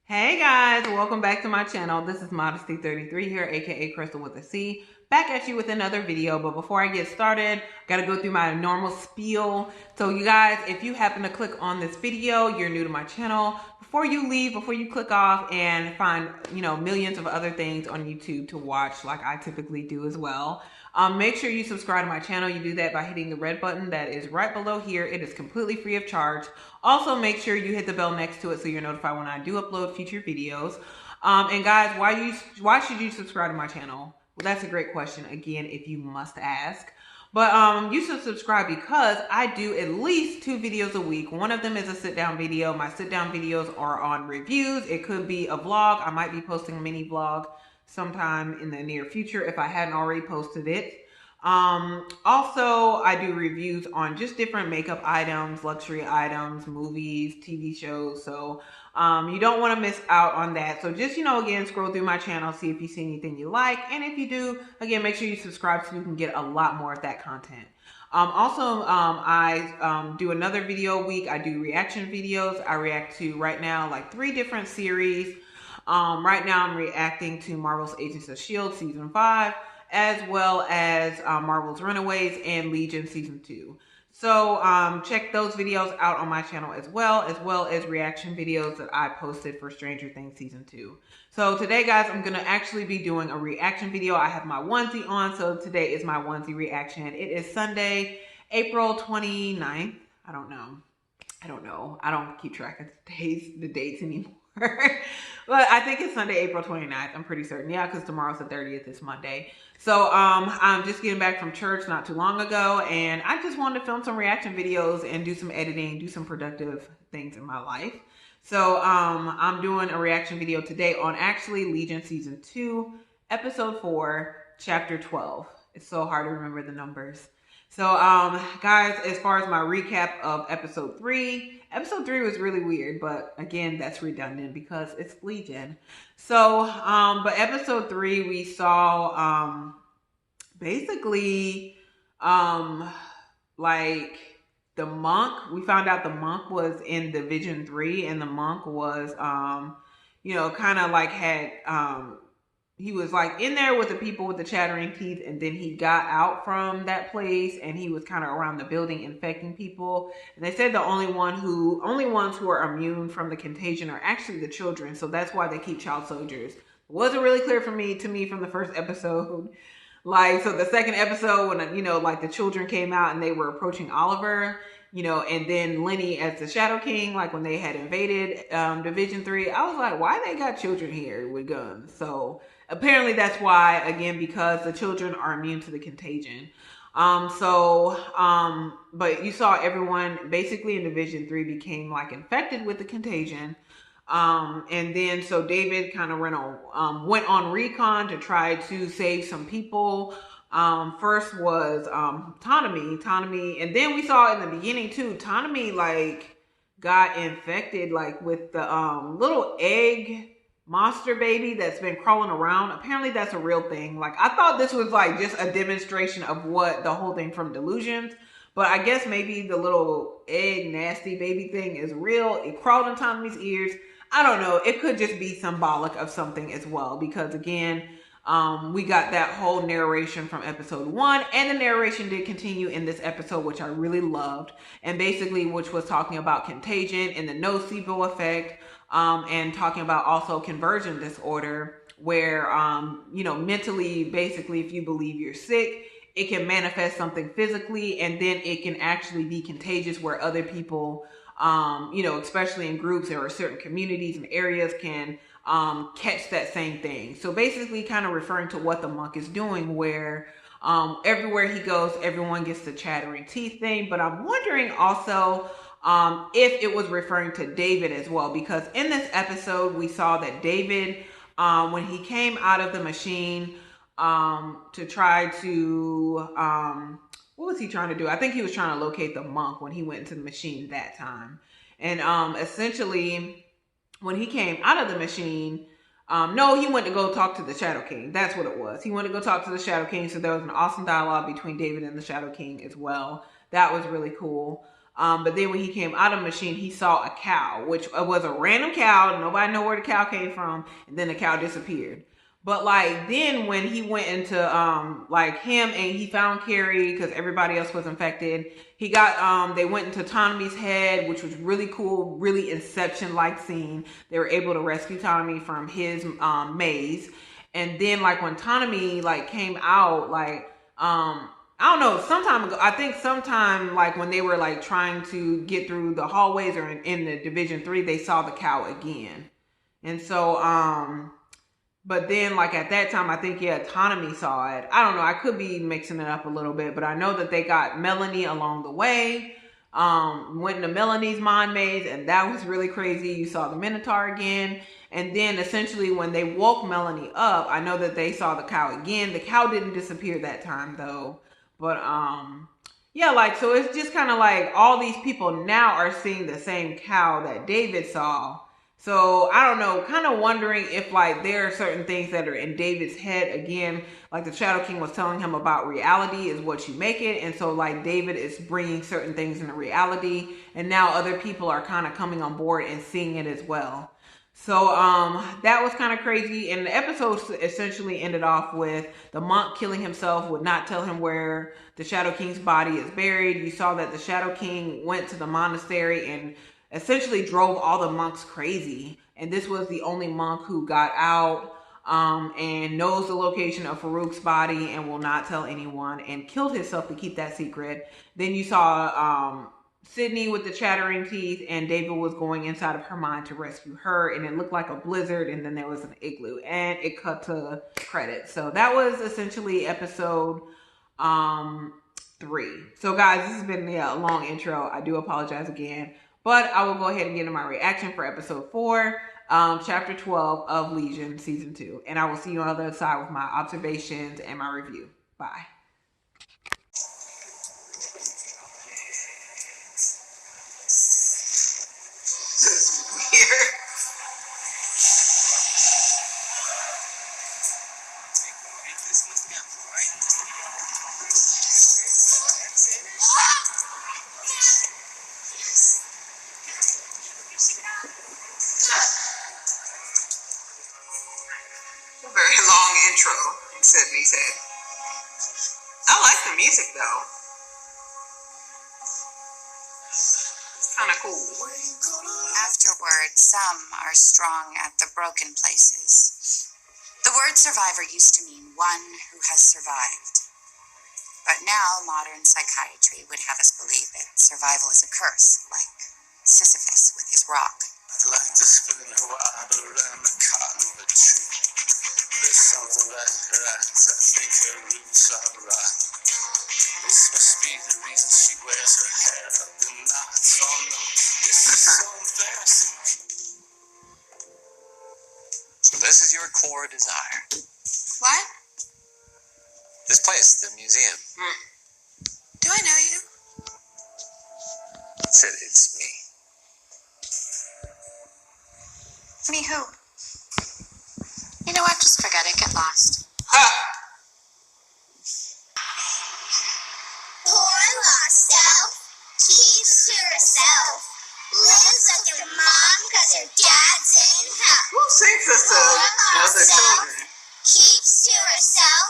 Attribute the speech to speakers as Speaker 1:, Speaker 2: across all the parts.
Speaker 1: Hey guys, welcome back to my channel. This is Modesty33 here, aka Crystal with a C. Back at you with another video, but before I get started, gotta go through my normal spiel. So you guys, if you happen to click on this video, you're new to my channel, before you leave, before you click off and find, millions of other things on YouTube to watch like I typically do as well, make sure you subscribe to my channel. You do that by hitting the red button that is right below here. It is completely free of charge. Also, make sure you hit the bell next to it so you're notified when I do upload future videos. And guys, why should you subscribe to my channel? Well, that's a great question. Again, if you must ask. But you should subscribe because I do at least 2 videos a week. One of them is a sit-down video. My sit-down videos are on reviews. It could be a vlog. I might be posting a mini vlog sometime in the near future if I hadn't already posted it. Also, I do reviews on just different makeup items, luxury items, movies, TV shows. So you don't want to miss out on that. So just, again, scroll through my channel, see if you see anything you like. And if you do, again, make sure you subscribe so you can get a lot more of that content. I do another video a week. I do reaction videos. I react to right now like 3 different series. Right now I'm reacting to Marvel's Agents of S.H.I.E.L.D. Season 5, as well as Marvel's Runaways and Legion Season 2. So check those videos out on my channel as well as reaction videos that I posted for Stranger Things Season 2. So today, guys, I'm going to actually be doing a reaction video. I have my onesie on, so today is my onesie reaction. It is Sunday, April 29th. I don't know. I don't keep track of the dates anymore. But I think it's Sunday, April 29th. I'm pretty certain. Yeah, because tomorrow's the 30th. It's Monday. So I'm just getting back from church not too long ago. And I just wanted to film some reaction videos and do some editing, do some productive things in my life. So I'm doing a reaction video today on actually Legion Season 2, Episode 4, Chapter 12. It's so hard to remember the numbers. So, guys, as far as my recap of episode 3 was really weird, but again, that's redundant because it's Legion. So, but episode 3, we saw, basically, like the monk. We found out the monk was in Division 3, and the monk was, kind of like had, he was like in there with the people with the chattering teeth, and then he got out from that place and he was kind of around the building infecting people. And they said the only ones who are immune from the contagion are actually the children. So that's why they keep child soldiers. It wasn't really clear to me from the first episode. Like, so the second episode when, like the children came out and they were approaching Oliver, and then Lenny as the Shadow King, like when they had invaded Division 3, I was like, why they got children here with guns? So apparently that's why, again, because the children are immune to the contagion. But you saw everyone basically in Division 3 became like infected with the contagion. And then so David kind of went on recon to try to save some people. First was Tanami, and then we saw in the beginning too, Tanami like got infected like with the little egg monster baby that's been crawling around. Apparently that's a real thing. Like, I thought this was like just a demonstration of what the whole thing from Delusions, but I guess maybe the little egg nasty baby thing is real. It crawled in Tommy's ears. I don't know. It could just be symbolic of something as well, because again, we got that whole narration from episode 1, and the narration did continue in this episode, which I really loved, and basically which was talking about contagion and the nocebo effect, and talking about also conversion disorder, where mentally, basically, if you believe you're sick, it can manifest something physically, and then it can actually be contagious where other people, especially in groups or certain communities and areas, can catch that same thing. So basically kind of referring to what the monk is doing, where everywhere he goes, everyone gets the chattering teeth thing. But I'm wondering also if it was referring to David as well, because in this episode we saw that David, when he came out of the machine to try to, what was he trying to do? I think he was trying to locate the monk when he went into the machine that time. And essentially, when he came out of the machine, no, he went to go talk to the Shadow King. That's what it was. He went to go talk to the Shadow King. So there was an awesome dialogue between David and the Shadow King as well. That was really cool. But then when he came out of the machine, he saw a cow, which was a random cow. Nobody know where the cow came from. And then the cow disappeared. But like then when he went into like him and he found Carrie because everybody else was infected, he got they went into Tommy's head, which was really cool, really Inception like scene. They were able to rescue Tommy from his maze. And then like when Tommy like came out, like I don't know, sometime ago, I think sometime like when they were like trying to get through the hallways or in the Division 3, they saw the cow again. And so but then, like at that time, I think Autonomy saw it. I don't know. I could be mixing it up a little bit, but I know that they got Melanie along the way. Went into Melanie's mind maze, and that was really crazy. You saw the Minotaur again, and then essentially when they woke Melanie up, I know that they saw the cow again. The cow didn't disappear that time though, but yeah, like so it's just kind of like all these people now are seeing the same cow that David saw. So I don't know, kind of wondering if like there are certain things that are in David's head again, like the Shadow King was telling him about reality is what you make it. And so like David is bringing certain things into reality and now other people are kind of coming on board and seeing it as well. So that was kind of crazy. And the episode essentially ended off with the monk killing himself, would not tell him where the Shadow King's body is buried. You saw that the Shadow King went to the monastery and essentially drove all the monks crazy. And this was the only monk who got out and knows the location of Farouk's body and will not tell anyone and killed himself to keep that secret. Then you saw Sydney with the chattering teeth, and David was going inside of her mind to rescue her, and it looked like a blizzard, and then there was an igloo, and it cut to credits. So that was essentially episode 3. So guys, this has been a long intro. I do apologize again. But I will go ahead and get into my reaction for episode 4, chapter 12 of Legion season 2. And I will see you on the other side with my observations and my review. Bye. Very long intro in Sydney's head. I like the music though. It's kind of cool.
Speaker 2: Afterward, some are strong at the broken places. The word survivor used to mean one who has survived. But now modern psychiatry would have us believe that survival is a curse, like Sisyphus with his rock.
Speaker 3: I'd like to spin a water around the cottonwood tree. There's something about her eyes, I think her roots are right. This must be the reason she wears her hair up in knots. Oh no, this is so embarrassing.
Speaker 4: So this is your core desire.
Speaker 2: What?
Speaker 4: This place, the museum.
Speaker 2: Do I know you?
Speaker 4: It's me.
Speaker 2: Me who? You know what? Just forget it. Get lost.
Speaker 5: Poor lost self keeps to herself. Lives with her mom because her dad's in hell.
Speaker 1: Who sings this to other children?
Speaker 5: Keeps to herself.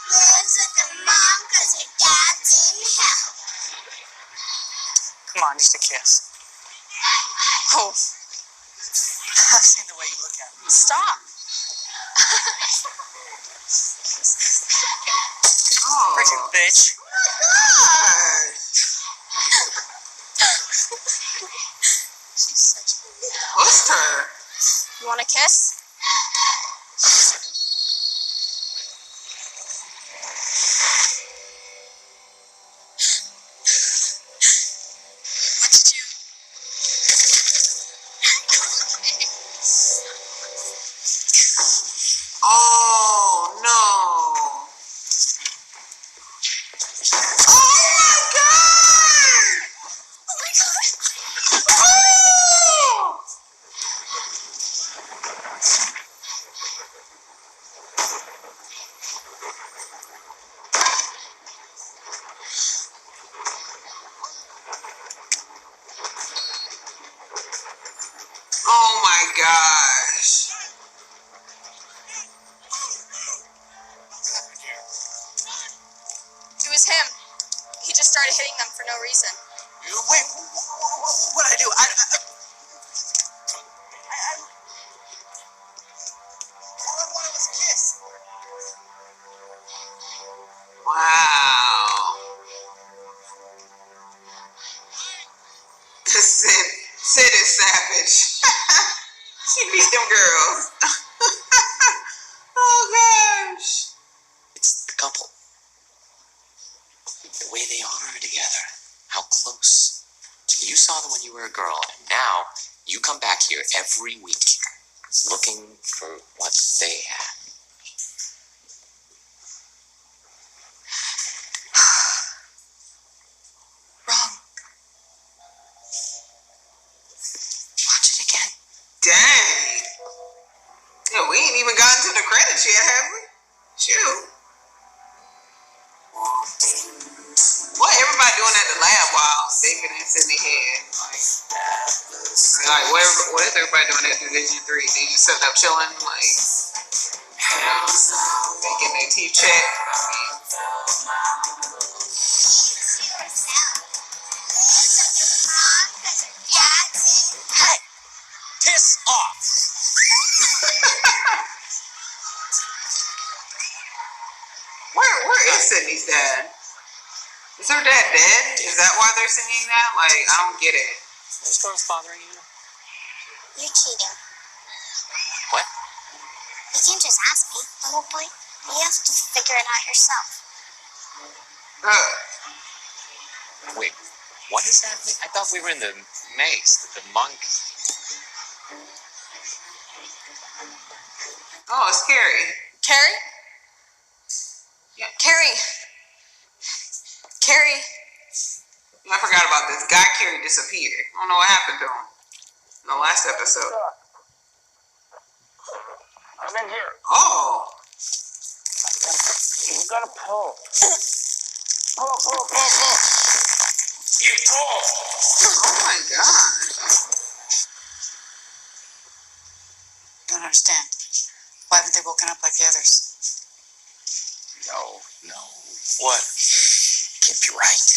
Speaker 5: Lives with her mom because her dad's in hell.
Speaker 4: Come on, just a kiss. Oh. I've seen the way you look at me.
Speaker 2: Stop.
Speaker 1: Oh,
Speaker 4: Pretty bitch.
Speaker 1: God.
Speaker 2: She's such a...
Speaker 1: Pushed her.
Speaker 2: You want a kiss? What did you...
Speaker 1: Oh, no. Oh, my God.
Speaker 2: Oh my God.
Speaker 1: Oh!
Speaker 4: them for no reason.
Speaker 3: Wait, what did I do? All I wanted was a kiss.
Speaker 1: Wow. Sid is savage. She beat them girls. Oh gosh.
Speaker 2: It's the couple. The way they are together. How close. You saw them when you were a girl, and now you come back here every week looking for what they have.
Speaker 4: Wrong. Watch it again.
Speaker 1: Dang. Yeah, we ain't even gotten to the credits yet, have we? Shoot. What everybody doing at the lab while David and Sydney had? Like what is everybody doing at Division 3? They just sitting up chilling, like, making their teeth check.
Speaker 2: Hey! Piss off!
Speaker 1: Where is Sydney's dad? Is her dad dead? Is that why they're singing that? Like, I don't get it.
Speaker 2: This girl's bothering you?
Speaker 5: You're cheating.
Speaker 2: What?
Speaker 5: You can't just ask me, little boy. You have to figure it out yourself.
Speaker 2: Wait, what is happening? I thought we were in the maze, the monk.
Speaker 1: Oh, it's Carrie.
Speaker 4: Carrie?
Speaker 1: Yeah.
Speaker 4: Carrie. Carrie.
Speaker 1: I forgot about this. Guy Carrie disappeared. I don't know what happened to him in the last episode.
Speaker 3: I'm in here.
Speaker 1: Oh.
Speaker 3: You gotta pull. Pull. You pull.
Speaker 1: Oh my gosh.
Speaker 4: Don't understand. Why haven't they woken up like the others?
Speaker 2: No. What? Can't be right.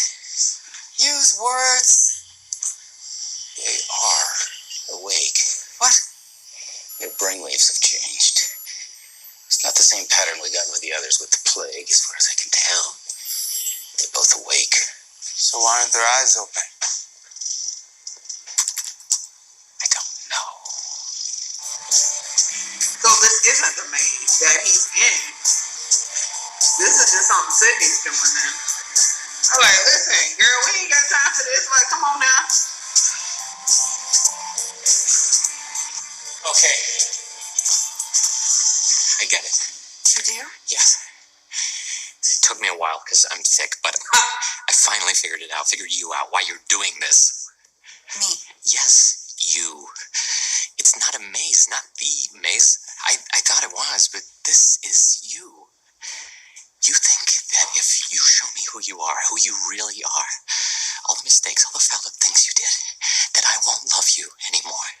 Speaker 4: Use words.
Speaker 2: They are awake.
Speaker 4: What?
Speaker 2: Their brainwaves have changed. It's not the same pattern we got with the others with the plague, as far as I can tell. They're both awake.
Speaker 3: So why aren't their eyes open?
Speaker 2: I don't know.
Speaker 1: So this isn't the maze that he's in. This is just something Sydney's doing then. I'm like, listen, girl, we ain't got time for this. Like, come on now.
Speaker 2: Okay. I get it.
Speaker 4: You do?
Speaker 2: Yes. It took me a while because I'm sick, but I finally figured it out. Figured you out why you're doing this.
Speaker 4: Me.
Speaker 2: Yes, you. It's not a maze, not the maze. I thought it was, but this is you. You think that if you show me who you are, who you really are, all the mistakes, all the foul up things you did, that I won't love you anymore.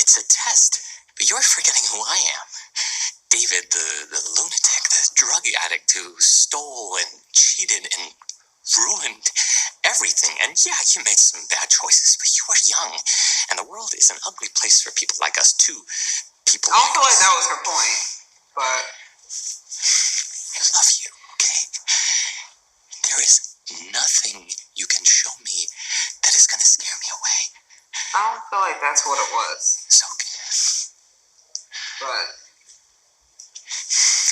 Speaker 2: It's a test, but you're forgetting who I am. David, the lunatic, the drug addict who stole and cheated and ruined everything. And yeah, you made some bad choices, but you were young, and the world is an ugly place for people like us, too. People
Speaker 1: I don't
Speaker 2: like
Speaker 1: feel like
Speaker 2: us.
Speaker 1: that was her point, but
Speaker 2: I love you, okay? There is nothing you can show me that is going to scare me away.
Speaker 1: I don't feel like that's what it was.
Speaker 2: So,
Speaker 1: But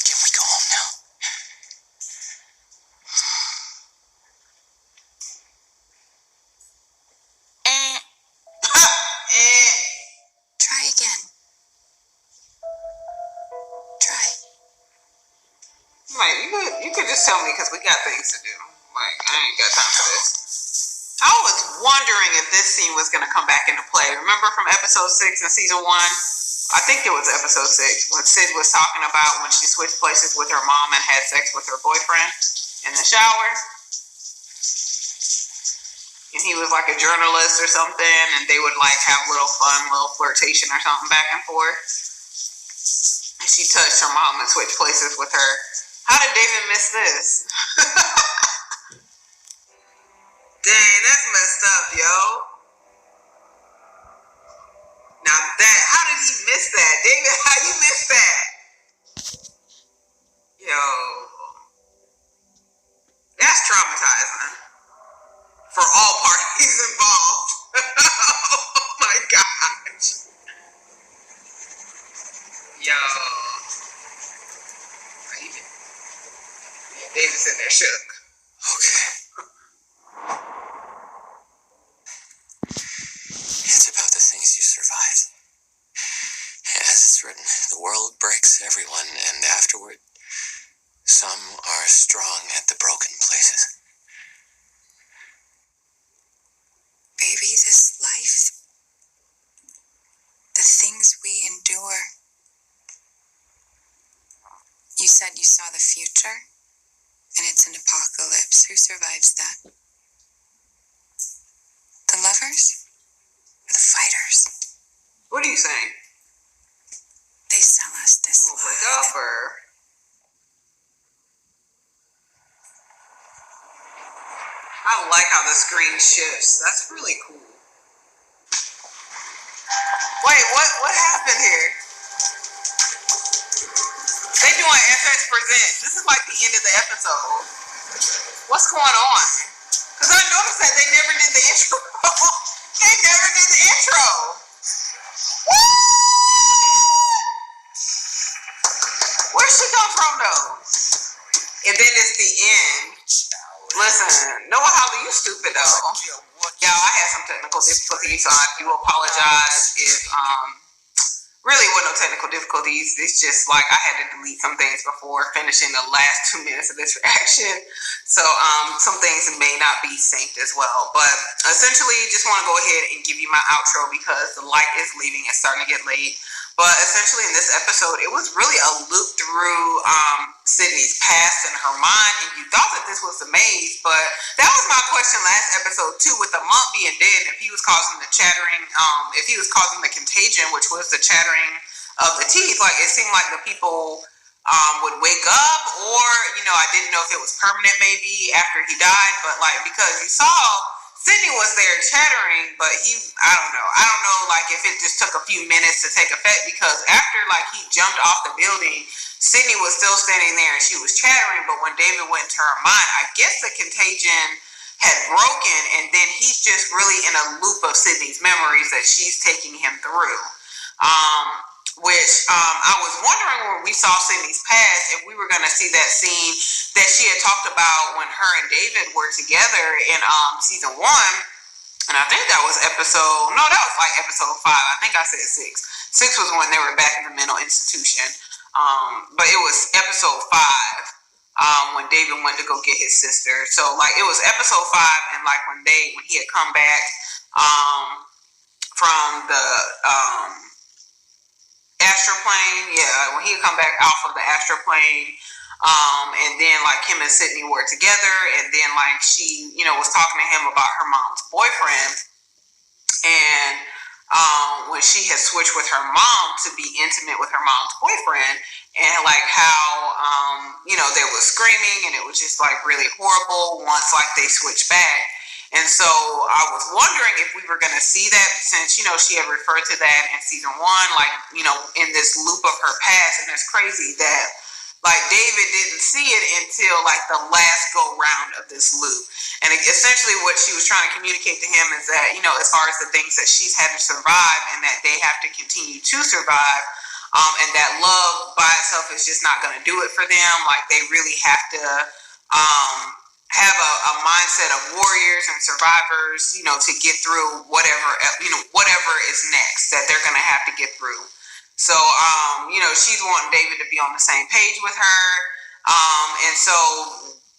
Speaker 2: can we go home now?
Speaker 4: Try again. Try.
Speaker 1: like, you could just tell me because we got things to do. Like, I ain't got time for this. I was wondering if this scene was going to come back into play. Remember from episode 6 in season 1? I think it was episode 6 when Sid was talking about when she switched places with her mom and had sex with her boyfriend in the shower. And he was like a journalist or something, and they would like have little fun, little flirtation or something back and forth. And she touched her mom and switched places with her. How did David miss this? Yo. David's in there shook.
Speaker 3: Okay. It's about the things you survived. As it's written, the world breaks everyone, and afterward, some are strong at the broken places.
Speaker 2: Baby, this life, the things we endure. You said you saw the future, and it's an apocalypse. Who survives that? The lovers or the fighters?
Speaker 1: What are you saying?
Speaker 2: They sell us this
Speaker 1: We'll break
Speaker 2: lie.
Speaker 1: up or... I like how the screen shifts. That's really cool. Wait, what happened here? They doing FX Presents. This is like the end of the episode. What's going on? Because I noticed that they never did the intro. They never did the intro. Where'd she come from though? And then it's the end. Listen, Noah Holly, you stupid though. Y'all, I had some technical difficulties, so I do apologize if really with no technical difficulties. It's just like I had to delete some things before finishing the last 2 minutes of this reaction. So some things may not be synced as well. But essentially, just want to go ahead and give you my outro because the light is leaving. It's starting to get late. But essentially in this episode, it was really a loop through Sydney's past and her mind. And you thought that this was the maze, but that was my question last episode too, with the monk being dead, and if he was causing the chattering, if he was causing the contagion, which was the chattering of the teeth, like it seemed like the people would wake up, or I didn't know if it was permanent maybe after he died, but like because you saw Sydney was there chattering, but I don't know like if it just took a few minutes to take effect, because after like he jumped off the building, Sydney was still standing there and she was chattering, but when David went into her mind, I guess the contagion had broken, and then he's just really in a loop of Sydney's memories that she's taking him through. Which I was wondering when we saw Sydney's past if we were going to see that scene that she had talked about when her and David were together in season 1. And I think that was that was like episode 5. I think I said 6. 6 was when they were back in the mental institution. But it was episode 5 when David went to go get his sister. So like it was episode 5, and like when he had come back from the astral plane, when he had come back off of the astral plane, and then like him and Sydney were together, and then like she was talking to him about her mom's boyfriend, and when she had switched with her mom to be intimate with her mom's boyfriend, and like how they were screaming, and it was just like really horrible once like they switched back. And so I was wondering if we were going to see that, since, she had referred to that in season 1, like, in this loop of her past. And it's crazy that, like, David didn't see it until, like, the last go round of this loop. And essentially what she was trying to communicate to him is that, as far as the things that she's had to survive and that they have to continue to survive, and that love by itself is just not going to do it for them. Like, they really have to, have a mindset of warriors and survivors, to get through whatever is next that they're going to have to get through. So, she's wanting David to be on the same page with her. And so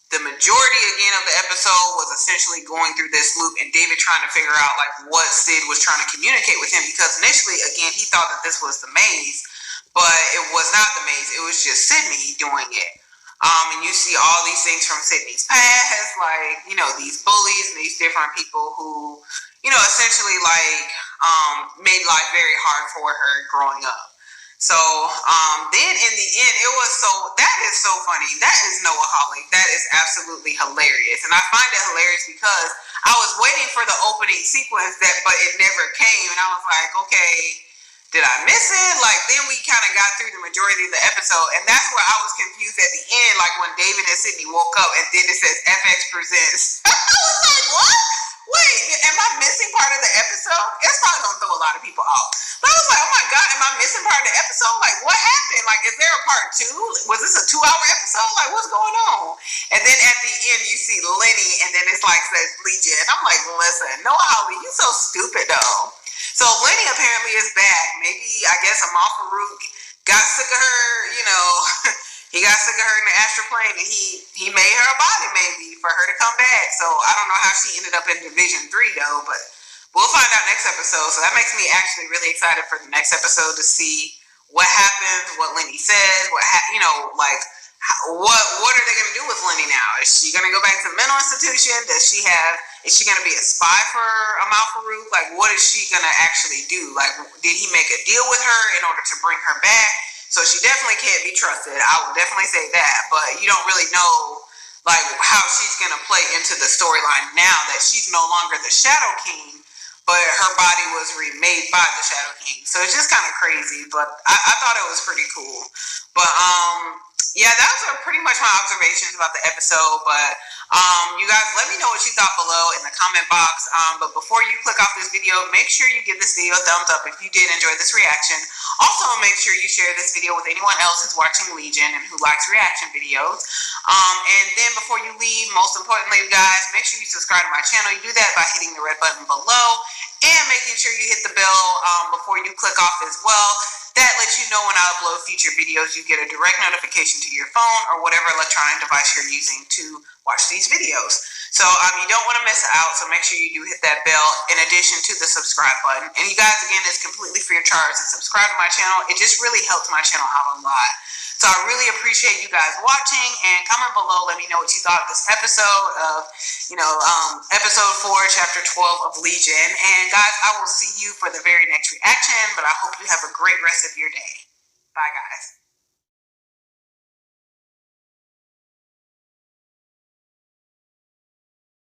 Speaker 1: the majority again of the episode was essentially going through this loop and David trying to figure out like what Sid was trying to communicate with him, because initially, again, he thought that this was the maze, but it was not the maze. It was just Sydney doing it. And you see all these things from Sydney's past, like, these bullies and these different people who, essentially like, made life very hard for her growing up. So, then in the end, that is so funny. That is Noah Hawley. That is absolutely hilarious. And I find it hilarious because I was waiting for the opening sequence but it never came. And I was like, okay, did I miss it? Like, then we kind of got through the majority of the episode, and that's where I was confused at the end, like when David and Sydney woke up, and then it says FX Presents. I was like, what? Wait, am I missing part of the episode? It's probably going to throw a lot of people off. But I was like, oh my God, am I I missing part of the episode? Like, what happened? Like, is there a part 2? Was this a 2-hour episode? Like, what's going on? And then at the end, you see Lenny, and then it's like says Legion. I'm like, listen, Noah Hawley, you so stupid though. So Lenny apparently is back. Maybe I guess Amal Farouk got sick of her. You know, he got sick of her in the astral plane, and he made her a body maybe for her to come back. So I don't know how she ended up in Division 3 though, but we'll find out next episode. So that makes me actually really excited for the next episode to see what happens, what Lenny says, what are they going to do with Lenny now? Is she going to go back to the mental institution? Is she going to be a spy for Amal Farouk? Like, what is she going to actually do? Like, did he make a deal with her in order to bring her back? So she definitely can't be trusted. I would definitely say that, but you don't really know like how she's going to play into the storyline now that she's no longer the Shadow King, but her body was remade by the Shadow King. So it's just kind of crazy, but I thought it was pretty cool. But yeah, that was pretty much my observations about the episode. But you guys, let me know what you thought below in the comment box. But before you click off this video, make sure you give this video a thumbs up if you did enjoy this reaction. Also, make sure you share this video with anyone else who's watching Legion and who likes reaction videos. And then before you leave, most importantly, guys, make sure you subscribe to my channel. You do that by hitting the red button below and making sure you hit the bell before you click off as well. That lets you know when I upload future videos. You get a direct notification to your phone or whatever electronic device you're using to watch these videos. So you don't want to miss out, so make sure you do hit that bell in addition to the subscribe button. And you guys, again, it's completely free of charge to subscribe to my channel. It just really helps my channel out a lot. So I really appreciate you guys watching, and comment below, let me know what you thought of this episode of, episode 4, chapter 12 of Legion. And guys, I will see you for the very next reaction, but I hope you have a great rest of your day.